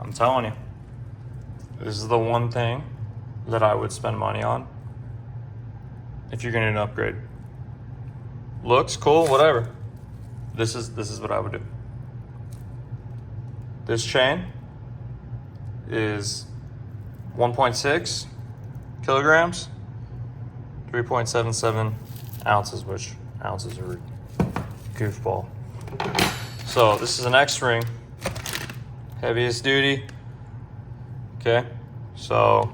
I'm telling you, this is the one thing that I would spend money on if you're gonna do an upgrade. Looks cool, whatever. This is what I would do. This chain is 1.6 kilograms, 3.77 ounces, which ounces are goofball. So this is an X-ring, heaviest duty. Okay, so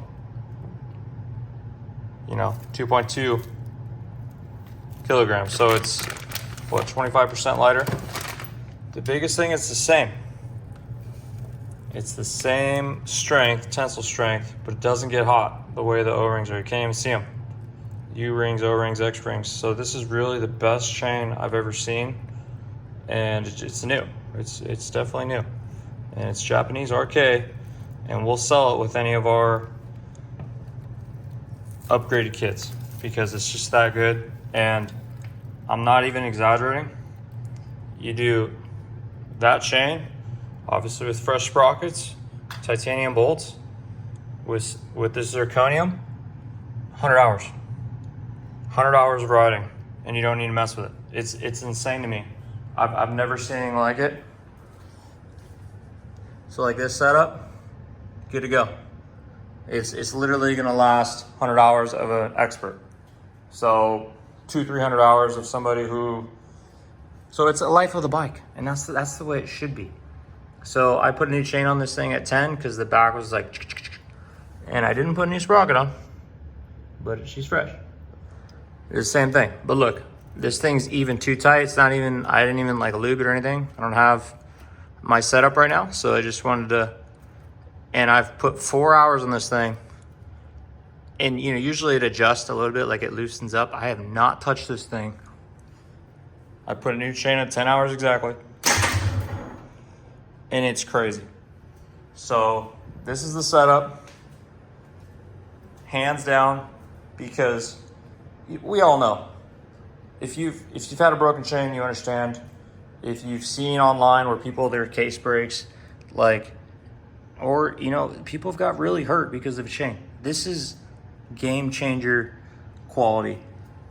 2.2 kilograms. So it's what, 25% lighter. The biggest thing is the same. It's the same strength, tensile strength, but it doesn't get hot the way the O-rings are. You can't even see them. U-rings, O-rings, X-rings. So this is really the best chain I've ever seen, and it's new. It's definitely new, and it's Japanese RK, and we'll sell it with any of our upgraded kits because it's just that good. And I'm not even exaggerating. You do that chain, obviously with fresh sprockets, titanium bolts, with this zirconium, 100 hours. 100 hours of riding, and you don't need to mess with it. It's insane to me. I've never seen anything like it. So like this setup, good to go. It's literally gonna last 100 hours of an expert. So 200-300 hours of somebody who, so it's a life of the bike, and that's the way it should be. So I put a new chain on this thing at 10 because the back was like, and I didn't put a new sprocket on, but she's fresh. It's the same thing. But look, this thing's even too tight. It's not even, I didn't even like lube it or anything. I don't have my setup right now, so I just wanted to, and I've put 4 hours on this thing. And usually it adjusts a little bit, like it loosens up. I have not touched this thing. I put a new chain at 10 hours exactly. And it's crazy. So this is the setup, hands down, because we all know, if you've had a broken chain, you understand. If you've seen online where their case breaks, or people have got really hurt because of a chain. This is game changer quality.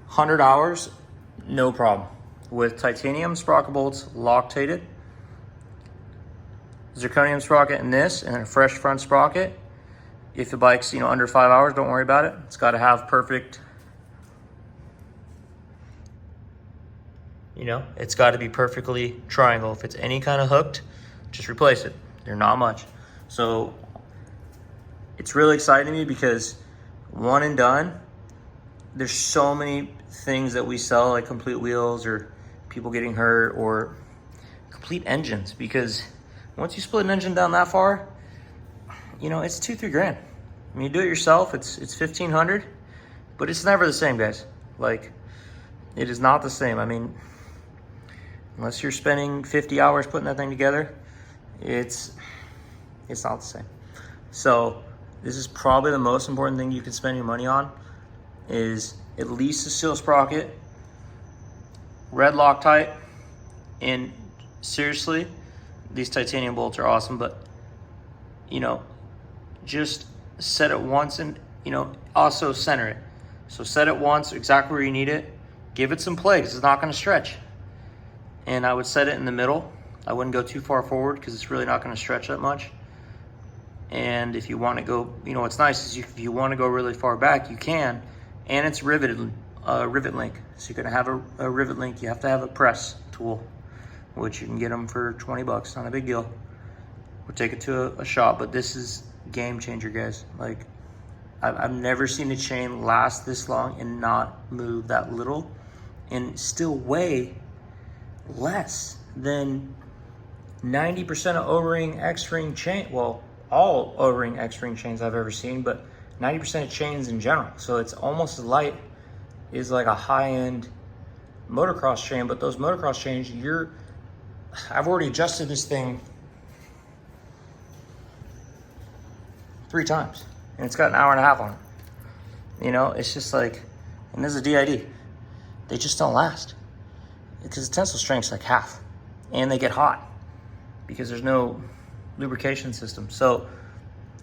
100 hours, no problem. With titanium sprocket bolts, Loctated, zirconium sprocket in this, and then a fresh front sprocket. If the bike's under 5 hours, don't worry about it. It's got to have perfect, it's got to be perfectly triangle. If it's any kind of hooked, just replace it. They're not much. So it's really exciting to me because one and done, there's so many things that we sell, like complete wheels or people getting hurt or complete engines, because once you split an engine down that far, it's $2-3 grand. I mean, you do it yourself, it's $1,500, but it's never the same, guys. Like, it is not the same. I mean, unless you're spending 50 hours putting that thing together, it's not the same. So this is probably the most important thing you can spend your money on, is at least a seal sprocket, red Loctite, and seriously, these titanium bolts are awesome, but just set it once and also center it. So set it once exactly where you need it, give it some play because it's not going to stretch, and I would set it in the middle. I wouldn't go too far forward because it's really not going to stretch that much. And if you want to go, what's nice is if you want to go really far back, you can, and it's rivet link. So you're going to have a rivet link. You have to have a press tool, which you can get them for 20 bucks, not a big deal. We'll take it to a shop, but this is game changer, guys. Like, I've never seen a chain last this long and not move that little and still weigh less than 90% of O-ring, X-ring chain. Well, all O-ring, X-ring chains I've ever seen, but 90% of chains in general. So it's almost as light as like a high-end motocross chain, but those motocross chains, I've already adjusted this thing 3 times, and it's got an hour and a half on it. It's just like, and this is a DID. They just don't last because the tensile strength's like half, and they get hot because there's no lubrication system. So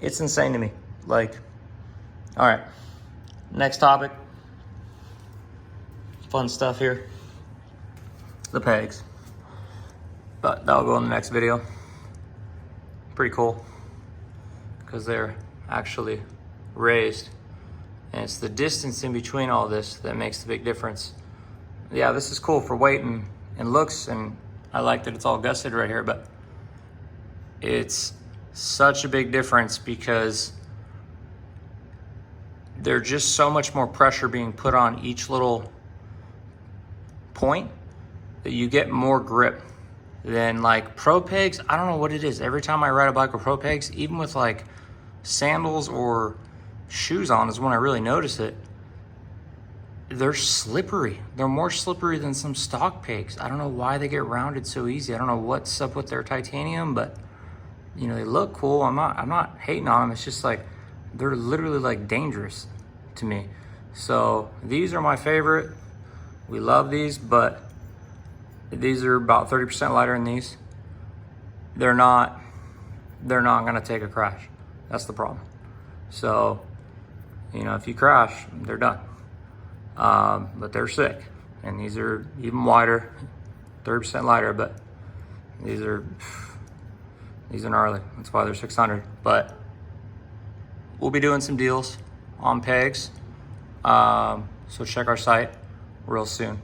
it's insane to me. Like, all right, next topic. Fun stuff here. The pegs. But that'll go in the next video. Pretty cool because they're actually raised. And it's the distance in between all this that makes the big difference. Yeah, this is cool for weight and looks, and I like that it's all gusseted right here, but it's such a big difference because there's just so much more pressure being put on each little point that you get more grip than like pro pegs. I don't know what it is. Every time I ride a bike with pro pegs, even with like sandals or shoes on is when I really notice it. They're slippery. They're more slippery than some stock pegs. I don't know why they get rounded so easy. I don't know what's up with their titanium, but you know, they look cool. I'm not hating on them. It's just like they're literally like dangerous to me. So these are my favorite. We love these, but these are about 30% lighter than these. They're not gonna take a crash. That's the problem. So, you know, if you crash, they're done. But they're sick. And these are even wider, 30% lighter, but these are gnarly. That's why they're 600. But we'll be doing some deals on pegs. So check our site real soon.